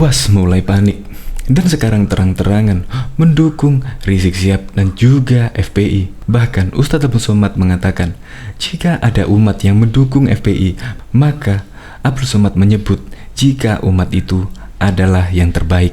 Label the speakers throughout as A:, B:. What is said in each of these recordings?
A: UAS mulai panik dan sekarang terang-terangan mendukung Rizik Syihab dan juga FPI. Bahkan Ustadz Abdul Somad mengatakan, jika ada umat yang mendukung FPI, maka Abdul Somad menyebut jika umat itu adalah yang terbaik.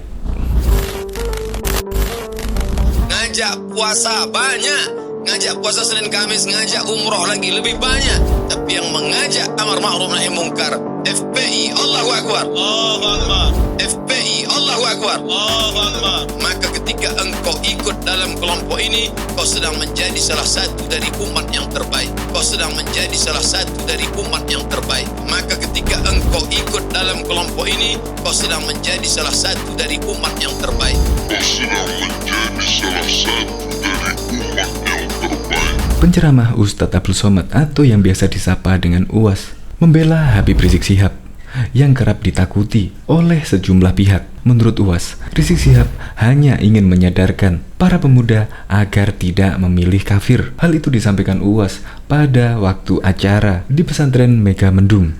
B: Ngajak puasa banyak, ngajak puasa Senin Kamis, ngajak umroh lagi lebih banyak. Tapi yang mengajak amar ma'ruf nahi mungkar, FPI, Allahu Akbar, Allahu Akbar, FPI, Allahu Akbar, Allahu Akbar. Maka ketika engkau ikut dalam kelompok ini, kau sedang menjadi salah satu dari umat yang terbaik. Kau sedang menjadi salah satu dari umat yang terbaik. Maka ketika engkau ikut dalam kelompok ini, kau sedang menjadi salah satu dari umat yang terbaik.
C: Kau sedang menjadi salah satu dari umat yang terbaik.
A: Penceramah Ustadz Abdul Somad atau yang biasa disapa dengan UAS membela Habib Rizik Syihab yang kerap ditakuti oleh sejumlah pihak. Menurut UAS, Rizik Syihab hanya ingin menyadarkan para pemuda agar tidak memilih kafir. Hal itu disampaikan UAS pada waktu acara di pesantren Mega Mendung,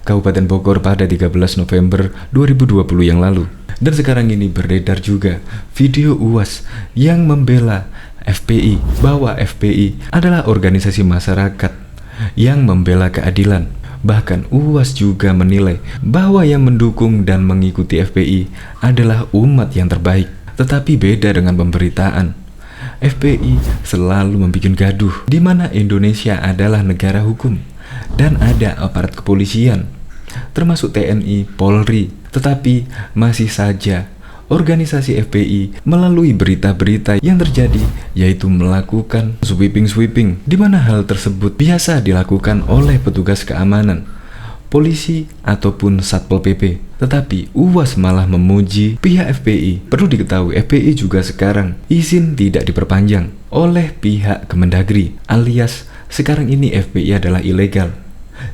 A: Kabupaten Bogor pada 13 November 2020 yang lalu. Dan sekarang ini beredar juga video UAS yang membela FPI, bahwa FPI adalah organisasi masyarakat yang membela keadilan. Bahkan UAS juga menilai bahwa yang mendukung dan mengikuti FPI adalah umat yang terbaik. Tetapi beda dengan pemberitaan. FPI selalu membuat gaduh, di mana Indonesia adalah negara hukum dan ada aparat kepolisian, termasuk TNI, Polri. Tetapi masih saja organisasi FPI melalui berita-berita yang terjadi, yaitu melakukan sweeping, di mana hal tersebut biasa dilakukan oleh petugas keamanan, polisi ataupun Satpol PP. Tetapi UAS malah memuji pihak FPI. Perlu diketahui, FPI juga sekarang izin tidak diperpanjang oleh pihak Kemendagri, alias sekarang ini FPI adalah ilegal.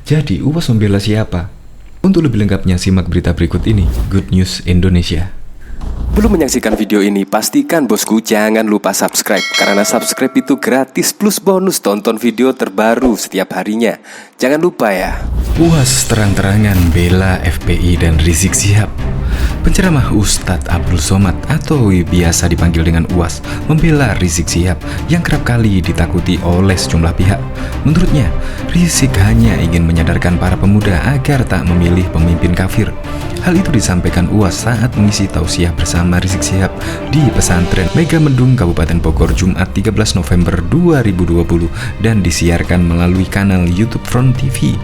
A: Jadi UAS membela siapa? Untuk lebih lengkapnya simak berita berikut ini. Good News Indonesia.
D: Belum menyaksikan video ini, pastikan bosku jangan lupa subscribe. Karena subscribe itu gratis plus bonus tonton video terbaru setiap harinya. Jangan lupa ya.
A: UAS terang-terangan bela FPI dan Rizik Syihab. Penceramah Ustadz Abdul Somad atau biasa dipanggil dengan UAS membela Rizik Syihab yang kerap kali ditakuti oleh sejumlah pihak. Menurutnya, Rizik hanya ingin menyadarkan para pemuda agar tak memilih pemimpin kafir. Hal itu disampaikan UAS saat mengisi tausiah bersama Rizik Syihab di pesantren Mega Mendung, Kabupaten Bogor, Jumat 13 November 2020 dan disiarkan melalui kanal YouTube Front TV.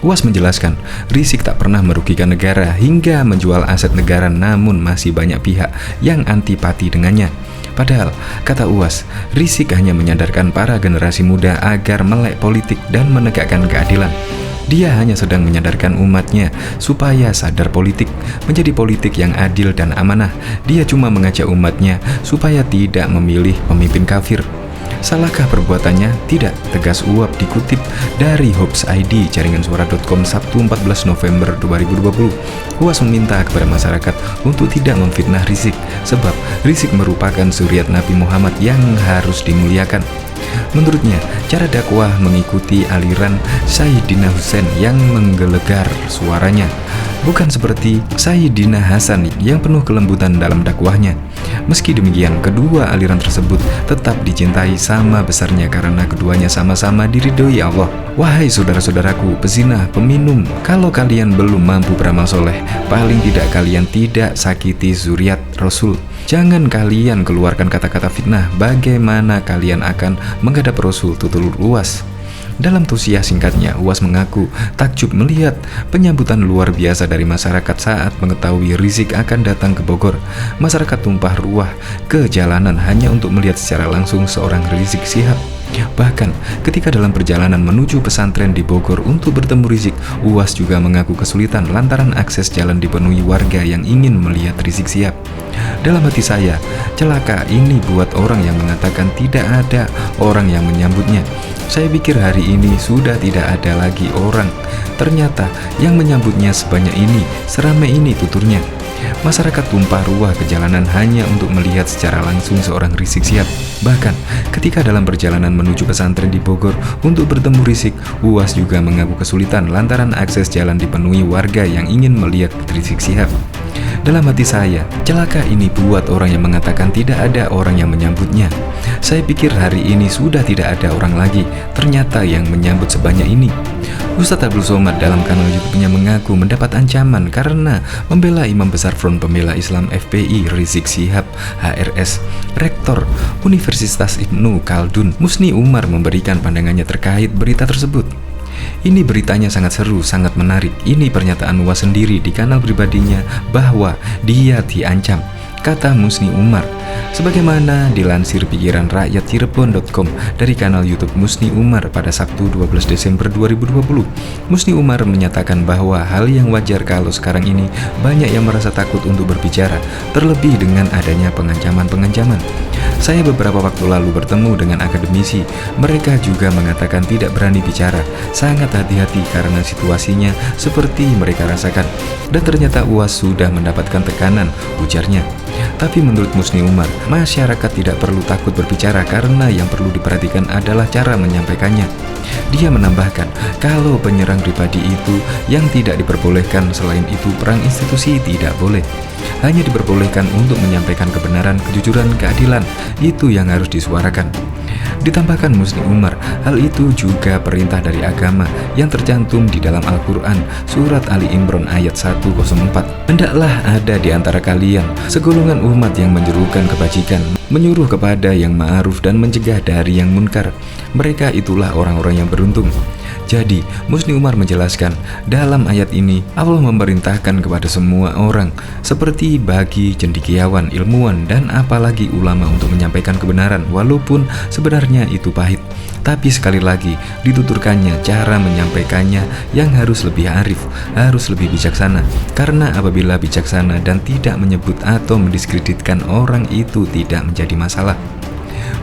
A: UAS menjelaskan, Rizik tak pernah merugikan negara hingga menjual aset negara, namun masih banyak pihak yang antipati dengannya. Padahal, kata UAS, Rizik hanya menyadarkan para generasi muda agar melek politik dan menegakkan keadilan. Dia hanya sedang menyadarkan umatnya supaya sadar politik, menjadi politik yang adil dan amanah. Dia cuma mengajak umatnya supaya tidak memilih pemimpin kafir. Salahkah perbuatannya? Tidak, tegas UAP dikutip dari Hops ID jaringansuara.com Sabtu 14 November 2020. UAS meminta kepada masyarakat untuk tidak memfitnah Rizik, sebab Rizik merupakan zuriat Nabi Muhammad yang harus dimuliakan. Menurutnya, cara dakwah mengikuti aliran Sayyidina Husain yang menggelegar suaranya, bukan seperti Sayyidina Hasan yang penuh kelembutan dalam dakwahnya. Meski demikian, kedua aliran tersebut tetap dicintai sama besarnya karena keduanya sama-sama diridhoi Allah. Wahai saudara-saudaraku, pezina, peminum, kalau kalian belum mampu beramal soleh, paling tidak kalian tidak sakiti zuriat Rasul. Jangan kalian keluarkan kata-kata fitnah. Bagaimana kalian akan menghadap Rasul? Tutur UAS. Dalam tausiah singkatnya, UAS mengaku takjub melihat penyambutan luar biasa dari masyarakat saat mengetahui Rizik akan datang ke Bogor. Masyarakat tumpah ruah ke jalanan hanya untuk melihat secara langsung seorang Rizik Syihab. Bahkan ketika dalam perjalanan menuju pesantren di Bogor untuk bertemu Rizik, UAS juga mengaku kesulitan lantaran akses jalan dipenuhi warga yang ingin melihat Rizik Syihab. Dalam hati saya, celaka ini buat orang yang mengatakan tidak ada orang yang menyambutnya. Saya pikir hari ini sudah tidak ada lagi orang. Ternyata yang menyambutnya sebanyak ini, seramai ini, tuturnya. Masyarakat tumpah ruah ke jalanan hanya untuk melihat secara langsung seorang Rizik Syihab. Bahkan ketika dalam perjalanan menuju pesantren di Bogor untuk bertemu Rizik, UAS juga mengaku kesulitan lantaran akses jalan dipenuhi warga yang ingin melihat Rizik Syihab. Dalam hati saya, celaka ini buat orang yang mengatakan tidak ada orang yang menyambutnya. Saya pikir hari ini sudah tidak ada orang lagi, ternyata yang menyambut sebanyak ini. Ustadz Abdul Somad dalam kanal YouTube-nya mengaku mendapat ancaman karena membela Imam Besar Front Pembela Islam FPI Rizik Syihab HRS. Rektor Universitas Ibnu Khaldun Musni Umar memberikan pandangannya terkait berita tersebut. Ini beritanya sangat seru, sangat menarik. Ini pernyataan UAS sendiri di kanal pribadinya bahwa dia diancam, kata Musni Umar. Sebagaimana dilansir pikiran rakyat Cirebon.com dari kanal YouTube Musni Umar pada Sabtu 12 Desember 2020, Musni Umar menyatakan bahwa hal yang wajar kalau sekarang ini banyak yang merasa takut untuk berbicara, terlebih dengan adanya pengancaman-pengancaman. Saya beberapa waktu lalu bertemu dengan akademisi, mereka juga mengatakan tidak berani bicara, sangat hati-hati karena situasinya seperti mereka rasakan. Dan ternyata UAS sudah mendapatkan tekanan, ujarnya. Tapi menurut Musni Umar, masyarakat tidak perlu takut berbicara karena yang perlu diperhatikan adalah cara menyampaikannya. Dia menambahkan, kalau penyerang pribadi itu yang tidak diperbolehkan, selain itu perang institusi tidak boleh. Hanya diperbolehkan untuk menyampaikan kebenaran, kejujuran, keadilan, itu yang harus disuarakan. Ditambahkan Musni Umar, hal itu juga perintah dari agama yang tercantum di dalam Al-Quran, surat Ali Imran ayat 104. Hendaklah ada di antara kalian segolongan umat yang menyerukan kebajikan, menyuruh kepada yang ma'ruf dan mencegah dari yang munkar. Mereka itulah orang-orang yang beruntung. Jadi, Musni Umar menjelaskan, dalam ayat ini Allah memerintahkan kepada semua orang, seperti bagi cendekiawan, ilmuwan, dan apalagi ulama untuk menyampaikan kebenaran, walaupun sebenarnya itu pahit. Tapi sekali lagi, dituturkannya cara menyampaikannya yang harus lebih arif, harus lebih bijaksana. Karena apabila bijaksana dan tidak menyebut atau mendiskreditkan orang itu tidak menjadi masalah.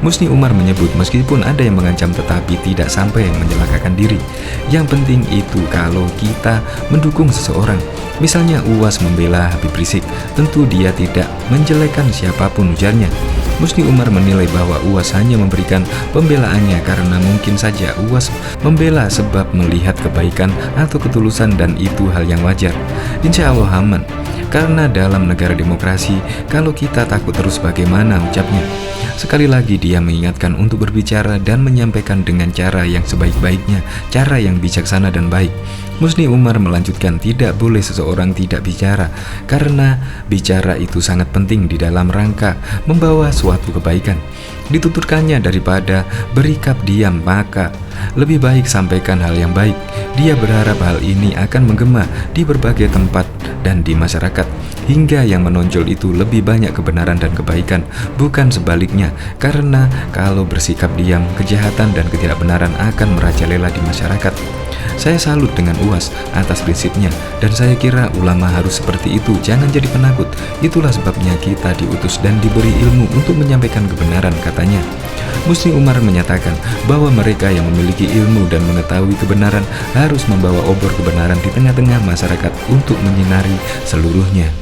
A: Musni Umar menyebut meskipun ada yang mengancam tetapi tidak sampai mencelakakan diri. Yang penting itu kalau kita mendukung seseorang. Misalnya UAS membela Habib Rizik, tentu dia tidak menjelekan siapapun, ujarnya. Musni Umar menilai bahwa UAS hanya memberikan pembelaannya karena mungkin saja UAS membela sebab melihat kebaikan atau ketulusan dan itu hal yang wajar. Insya Allah aman. Karena dalam negara demokrasi, kalau kita takut terus bagaimana, ucapnya. Sekali lagi dia mengingatkan untuk berbicara dan menyampaikan dengan cara yang sebaik-baiknya, cara yang bijaksana dan baik. Musni Umar melanjutkan tidak boleh seseorang tidak bicara, karena bicara itu sangat penting di dalam rangka membawa suatu kebaikan. Dituturkannya daripada berikap diam, maka lebih baik sampaikan hal yang baik. Dia berharap hal ini akan menggema di berbagai tempat dan di masyarakat, hingga yang menonjol itu lebih banyak kebenaran dan kebaikan, bukan sebaliknya. Karena kalau bersikap diam, kejahatan dan ketidakbenaran akan merajalela di masyarakat. Saya salut dengan UAS atas prinsipnya, dan saya kira ulama harus seperti itu, jangan jadi penakut. Itulah sebabnya kita diutus dan diberi ilmu untuk menyampaikan kebenaran, katanya. Musni Umar menyatakan bahwa mereka yang memiliki ilmu dan mengetahui kebenaran harus membawa obor kebenaran di tengah-tengah masyarakat untuk menyinari seluruhnya.